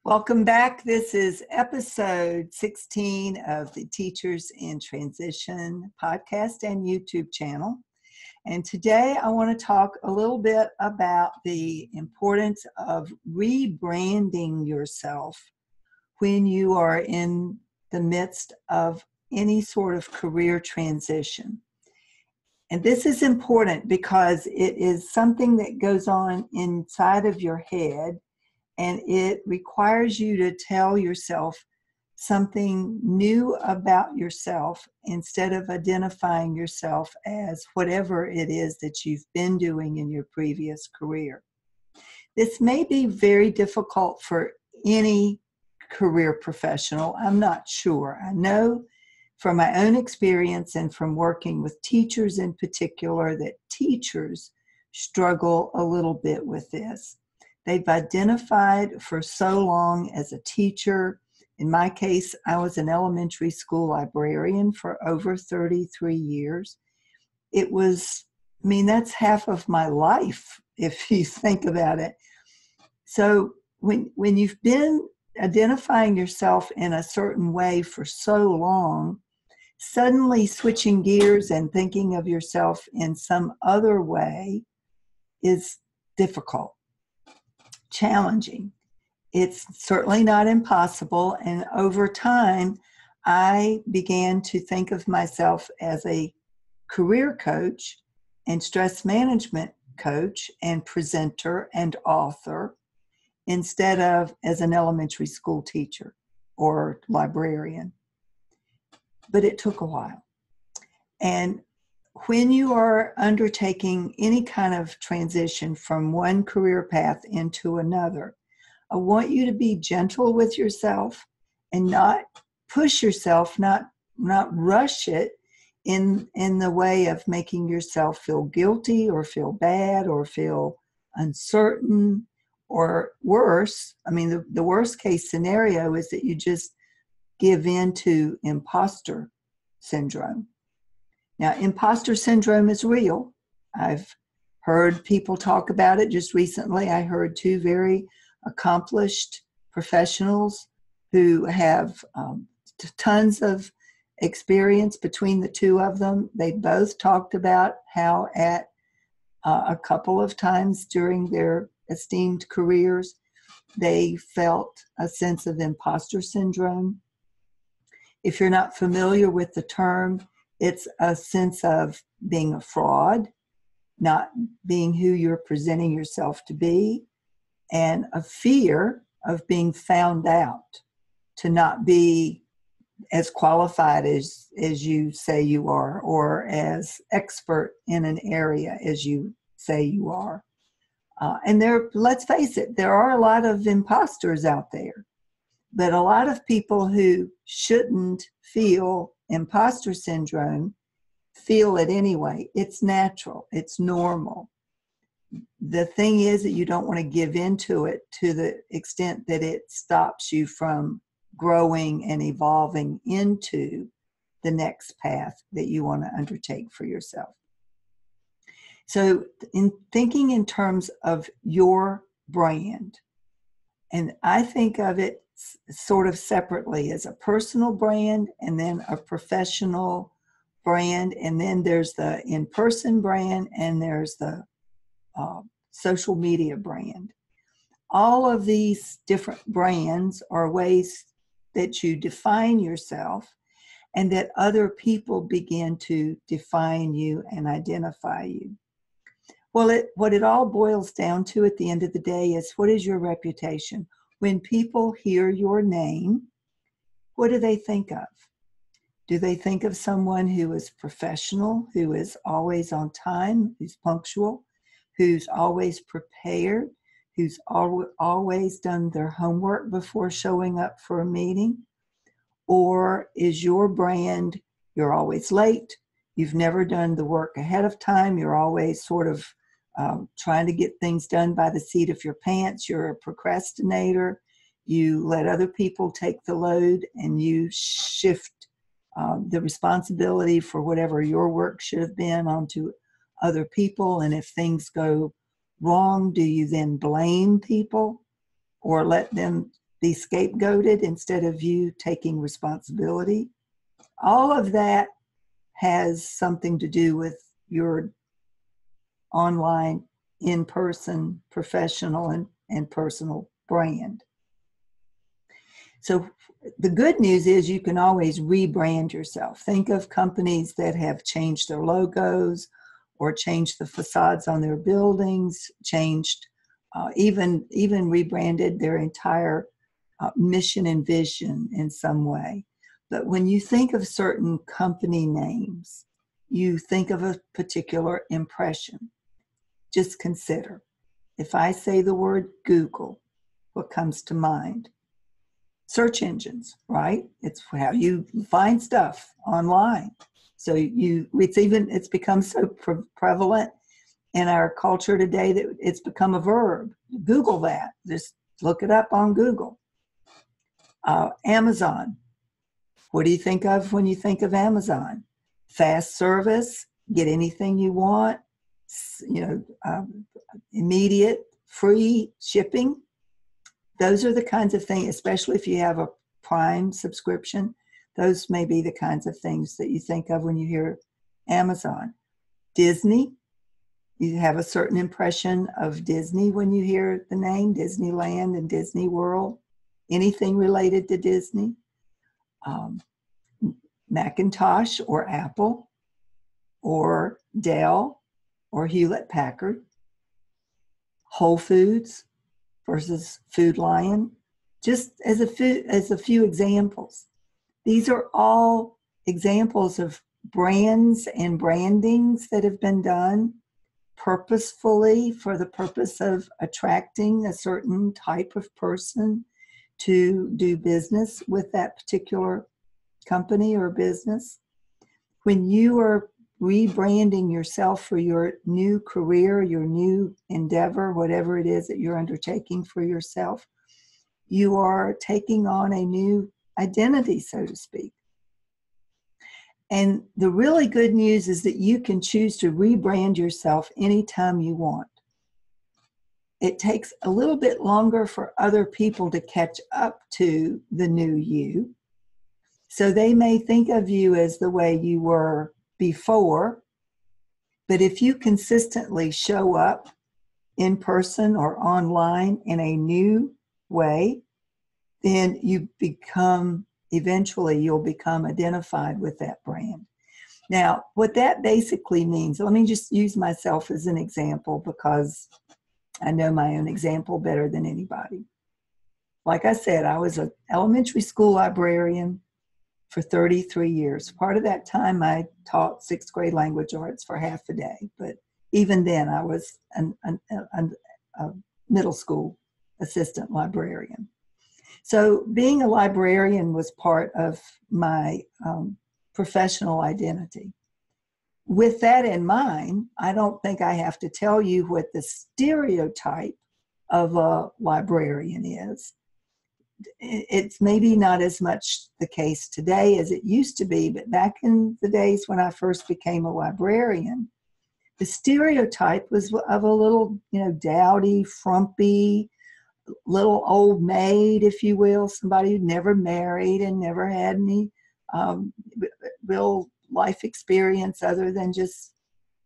Welcome back. This is episode 16 of the Teachers in Transition podcast and YouTube channel. And today I want to talk a little bit about the importance of rebranding yourself when you are in the midst of any sort of career transition. And this is important because it is something that goes on inside of your head. And it requires you to tell yourself something new about yourself instead of identifying yourself as whatever it is that you've been doing in your previous career. This may be very difficult for any career professional. I'm not sure. I know from my own experience and from working with teachers in particular that teachers struggle a little bit with this. They've identified for so long as a teacher. In my case, I was an elementary school librarian for over 33 years. That's half of my life, if you think about it. So when you've been identifying yourself in a certain way for so long, suddenly switching gears and thinking of yourself in some other way is difficult. Challenging. It's certainly not impossible, and over time I began to think of myself as a career coach and stress management coach and presenter and author instead of as an elementary school teacher or librarian. But it took a while. And when you are undertaking any kind of transition from one career path into another, I want you to be gentle with yourself and not push yourself, not rush it in the way of making yourself feel guilty or feel bad or feel uncertain or worse. The worst case scenario is that you just give in to imposter syndrome. Now, imposter syndrome is real. I've heard people talk about it just recently. I heard two very accomplished professionals who have tons of experience between the two of them. They both talked about how at a couple of times during their esteemed careers, they felt a sense of imposter syndrome. If you're not familiar with the term, it's a sense of being a fraud, not being who you're presenting yourself to be, and a fear of being found out, to not be as qualified as you say you are, or as expert in an area as you say you are. Let's face it, there are a lot of imposters out there, but a lot of people who shouldn't feel imposter syndrome feel it anyway. It's natural. It's normal. The thing is that you don't want to give into it to the extent that it stops you from growing and evolving into the next path that you want to undertake for yourself. So in thinking in terms of your brand, and I think of it sort of separately as a personal brand and then a professional brand, and then there's the in-person brand and there's the social media brand. All of these different brands are ways that you define yourself and that other people begin to define you and identify you. Well, what it all boils down to at the end of the day is, what is your reputation? When people hear your name, what do they think of? Do they think of someone who is professional, who is always on time, who's punctual, who's always prepared, who's always done their homework before showing up for a meeting? Or is your brand, you're always late, you've never done the work ahead of time, you're always sort of trying to get things done by the seat of your pants, you're a procrastinator, you let other people take the load and you shift the responsibility for whatever your work should have been onto other people, and if things go wrong, do you then blame people or let them be scapegoated instead of you taking responsibility. All of that has something to do with your online, in-person, professional, and personal brand. So the good news is you can always rebrand yourself. Think of companies that have changed their logos or changed the facades on their buildings, changed, even rebranded their entire mission and vision in some way. But when you think of certain company names, you think of a particular impression. Just consider, if I say the word Google, what comes to mind? Search engines, right? It's how you find stuff online. So it's become so prevalent in our culture today that it's become a verb. Google that. Just look it up on Google. Amazon. What do you think of when you think of Amazon? Fast service, get anything you want, immediate, free shipping. Those are the kinds of things, especially if you have a Prime subscription, those may be the kinds of things that you think of when you hear Amazon. Disney, you have a certain impression of Disney when you hear the name Disneyland and Disney World, anything related to Disney. Macintosh or Apple or Dell or Hewlett Packard. Whole Foods versus Food Lion, just as a few examples. These are all examples of brands and brandings that have been done purposefully for the purpose of attracting a certain type of person to do business with that particular company or business. When you are rebranding yourself for your new career, your new endeavor, whatever it is that you're undertaking for yourself, you are taking on a new identity, so to speak. And the really good news is that you can choose to rebrand yourself anytime you want. It takes a little bit longer for other people to catch up to the new you. So they may think of you as the way you were before, but if you consistently show up in person or online in a new way, then eventually you'll become identified with that brand. Now, what that basically means, let me just use myself as an example because I know my own example better than anybody. Like I said, I was an elementary school librarian for 33 years. Part of that time I taught sixth grade language arts for half a day, but even then I was a middle school assistant librarian. So being a librarian was part of my professional identity. With that in mind, I don't think I have to tell you what the stereotype of a librarian is. It's maybe not as much the case today as it used to be, but back in the days when I first became a librarian, the stereotype was of a little, dowdy, frumpy, little old maid, if you will, somebody who'd never married and never had any real life experience other than just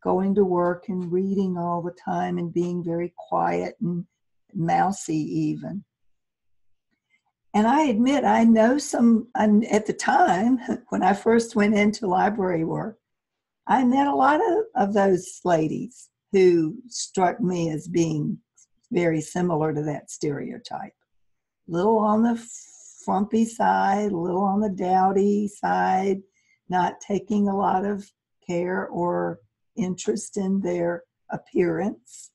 going to work and reading all the time and being very quiet and mousy even. And I admit, I know at the time, when I first went into library work, I met a lot of those ladies who struck me as being very similar to that stereotype. A little on the frumpy side, a little on the dowdy side, not taking a lot of care or interest in their appearance,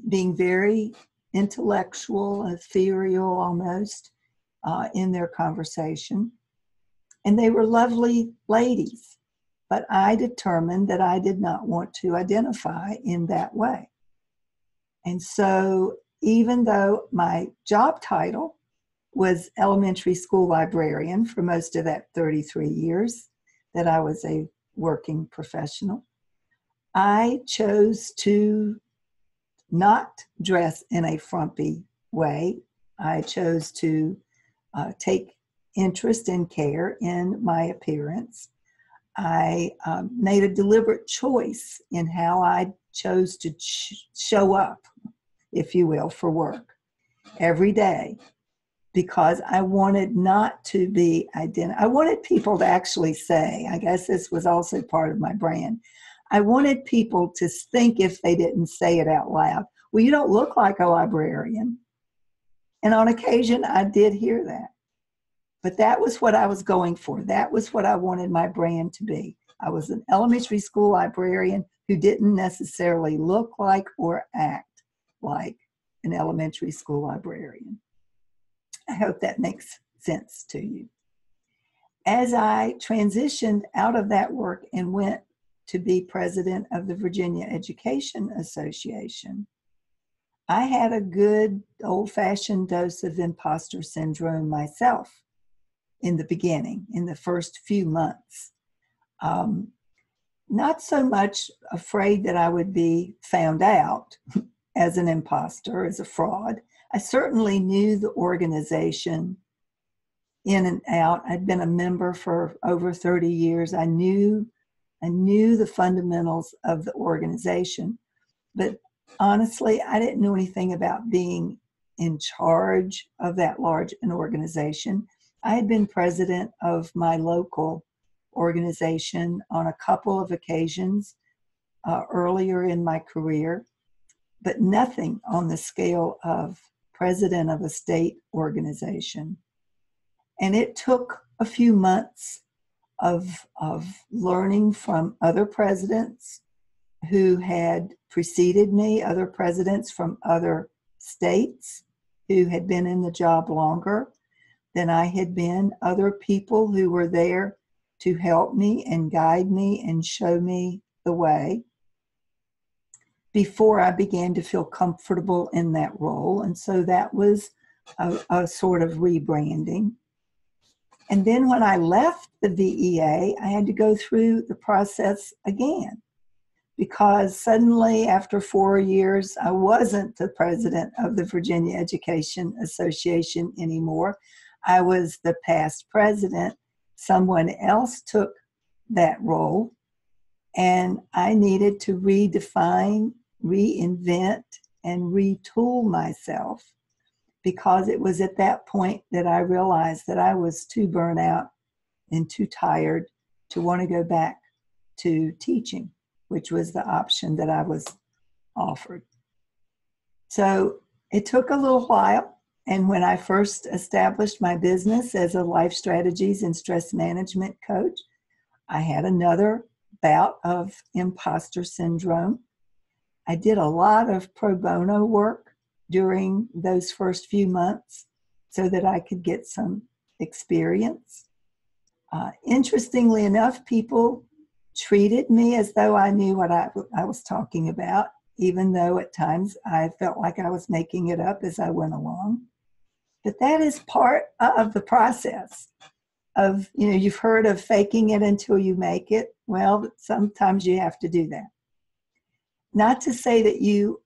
being very intellectual, ethereal almost in their conversation. And they were lovely ladies, but I determined that I did not want to identify in that way. And so even though my job title was elementary school librarian for most of that 33 years that I was a working professional, I chose to not dress in a frumpy way, I chose to take interest and care in my appearance. I made a deliberate choice in how I chose to show up, if you will, for work every day, because I wanted not to be I wanted people to actually say, I guess this was also part of my brand, I wanted people to think, if they didn't say it out loud, well, you don't look like a librarian. And on occasion, I did hear that. But that was what I was going for. That was what I wanted my brand to be. I was an elementary school librarian who didn't necessarily look like or act like an elementary school librarian. I hope that makes sense to you. As I transitioned out of that work and went to be president of the Virginia Education Association, I had a good old-fashioned dose of imposter syndrome myself in the beginning, in the first few months. Not so much afraid that I would be found out as an imposter, as a fraud. I certainly knew the organization in and out. I'd been a member for over 30 years. I knew the fundamentals of the organization, but honestly, I didn't know anything about being in charge of that large an organization. I had been president of my local organization on a couple of occasions earlier in my career, but nothing on the scale of president of a state organization. And it took a few months of learning from other presidents who had preceded me, other presidents from other states who had been in the job longer than I had been, other people who were there to help me and guide me and show me the way before I began to feel comfortable in that role. And so that was a sort of rebranding. And then when I left the VEA, I had to go through the process again, because suddenly after 4 years, I wasn't the president of the Virginia Education Association anymore. I was the past president. Someone else took that role, and I needed to redefine, reinvent, and retool myself, because it was at that point that I realized that I was too burnt out and too tired to want to go back to teaching, which was the option that I was offered. So it took a little while. And when I first established my business as a life strategies and stress management coach, I had another bout of imposter syndrome. I did a lot of pro bono work during those first few months so that I could get some experience. Interestingly enough, people treated me as though I knew what I was talking about, even though at times I felt like I was making it up as I went along. But that is part of the process of, you've heard of faking it until you make it. Well, sometimes you have to do that. Not to say that you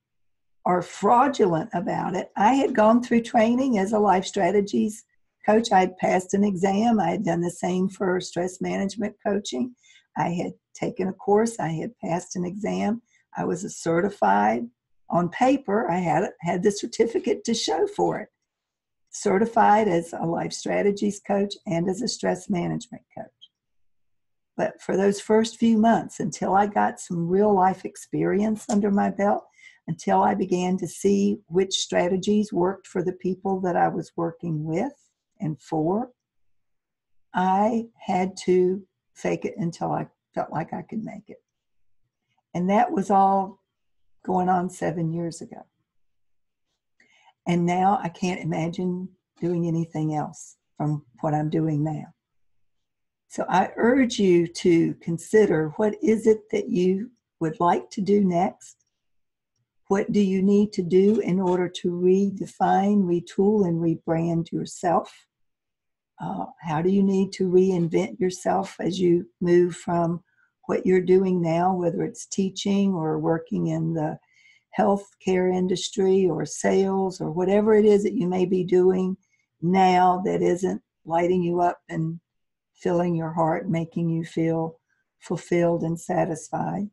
are fraudulent about it. I had gone through training as a life strategies coach. I had passed an exam. I had done the same for stress management coaching. I had taken a course. I had passed an exam. I was a certified, on paper, I had the certificate to show for it. Certified as a life strategies coach and as a stress management coach. But for those first few months, until I got some real life experience under my belt, until I began to see which strategies worked for the people that I was working with and for, I had to fake it until I felt like I could make it. And that was all going on 7 years ago. And now I can't imagine doing anything else from what I'm doing now. So I urge you to consider, what is it that you would like to do next? What do you need to do in order to redefine, retool, and rebrand yourself? How do you need to reinvent yourself as you move from what you're doing now, whether it's teaching or working in the healthcare industry or sales or whatever it is that you may be doing now that isn't lighting you up and filling your heart, making you feel fulfilled and satisfied.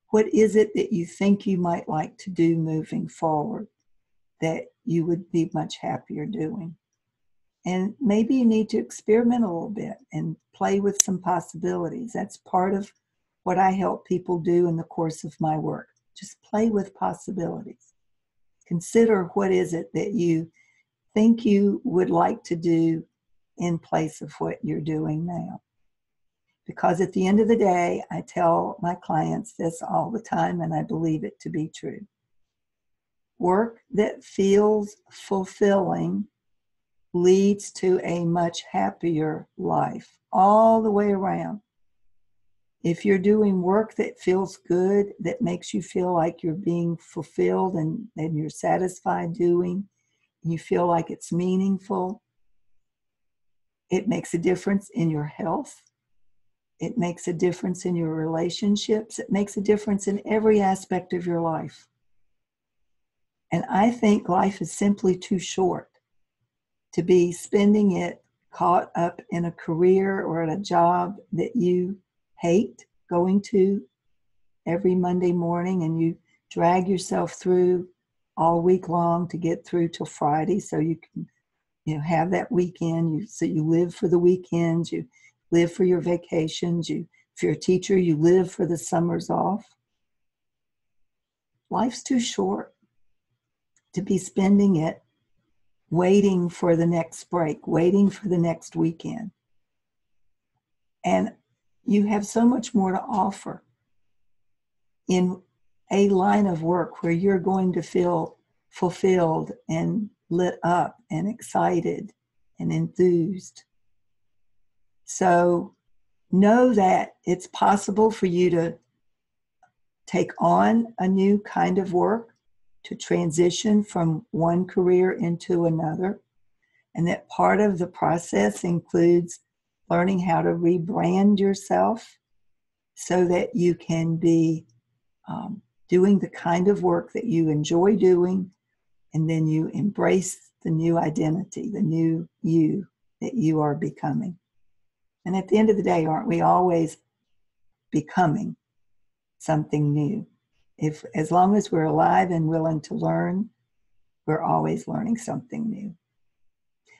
What is it that you think you might like to do moving forward that you would be much happier doing? And maybe you need to experiment a little bit and play with some possibilities. That's part of what I help people do in the course of my work. Just play with possibilities. Consider what is it that you think you would like to do in place of what you're doing now. Because at the end of the day, I tell my clients this all the time, and I believe it to be true. Work that feels fulfilling leads to a much happier life all the way around. If you're doing work that feels good, that makes you feel like you're being fulfilled and you're satisfied doing, and you feel like it's meaningful, it makes a difference in your health. It makes a difference in your relationships. It makes a difference in every aspect of your life. And I think life is simply too short to be spending it caught up in a career or at a job that you hate going to every Monday morning, and you drag yourself through all week long to get through till Friday so you can have that weekend. So you live for the weekends, you live for your vacations, if you're a teacher, you live for the summers off. Life's too short to be spending it waiting for the next break, waiting for the next weekend. And you have so much more to offer in a line of work where you're going to feel fulfilled and lit up and excited and enthused. So know that it's possible for you to take on a new kind of work, to transition from one career into another, and that part of the process includes learning how to rebrand yourself so that you can be doing the kind of work that you enjoy doing, and then you embrace the new identity, the new you that you are becoming. And at the end of the day, aren't we always becoming something new? As long as we're alive and willing to learn, we're always learning something new.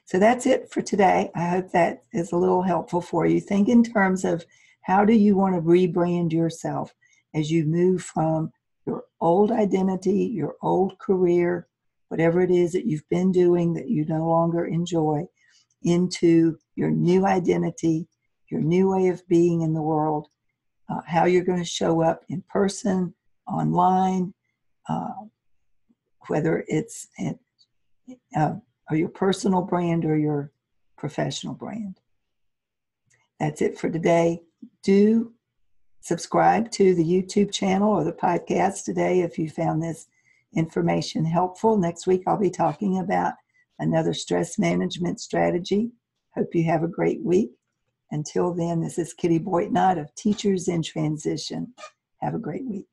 So that's it for today. I hope that is a little helpful for you. Think in terms of how do you want to rebrand yourself as you move from your old identity, your old career, whatever it is that you've been doing that you no longer enjoy, into your new identity, your new way of being in the world, how you're going to show up in person, online, whether it's or your personal brand or your professional brand. That's it for today. Do subscribe to the YouTube channel or the podcast today if you found this information helpful. Next week, I'll be talking about another stress management strategy. Hope you have a great week. Until then, this is Kitty Boitnott of Teachers in Transition. Have a great week.